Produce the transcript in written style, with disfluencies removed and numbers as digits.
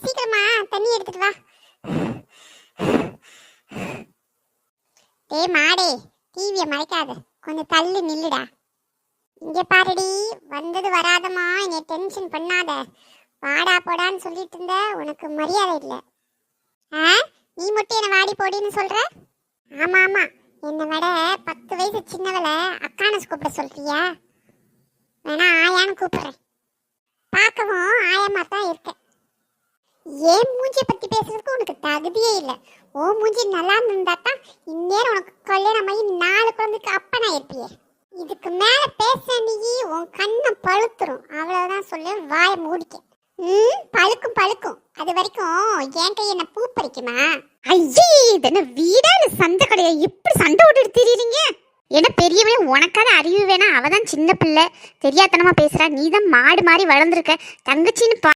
சீக்கிரமா தண்ணி எடுத்துட்டு வா. டேய் மாடே, டிவியை மறைக்காத, கொஞ்சம் தள்ளி நில்லுடா. இங்க பாருடி, வந்தது வராதமா என்னை டென்ஷன் பண்ணாத. வாடா போடான்னு சொல்லிட்டு இருந்த, உனக்கு மரியாதை இல்லை. நீ மட்டும் என்ன வாடி போடின்னு சொல்ற? ஆமா ஆமா, என்னை விட 10 வயசு சின்னவளை அக்கான கூப்பிட சொல்றியா? வேணா ஆயான்னு கூப்பிடுறேன். பார்க்கவும் ஆயமா தான் இருக்கேன். ஏன் மூஞ்சியை பத்தி பேசுறதுக்கு உனக்கு தகுதியே இல்லை. ஓ மூஞ்சி நல்லா இருந்தா தான் இந்நேரம் உனக்கு கல்யாணம் ஆகி 4 குழந்தைக்கு அப்பனா இருப்பியே. இதுக்கு மேல பேச நீ உன் கண்ணை பழுத்துரும். அவ்வளவுதான் சொல்லு, வாயை மூடிக்க. பழுக்கும் பழுக்கும், அது வரைக்கும் என் கை என்ன பூ பறிக்குமா? ஐயே, இது என்ன வீடா இல்ல சந்தை கடையா? இப்படி சண்டை விட்டுட்டு திரியுறீங்க? என்ன பெரியவனே, உனக்காத அறிவு வேணா? அவதான் சின்ன பிள்ளை, தெரியாதனமா பேசுறா. நீ தான் மாடு மாதிரி வளர்ந்துருக்க. தங்கச்சின்னு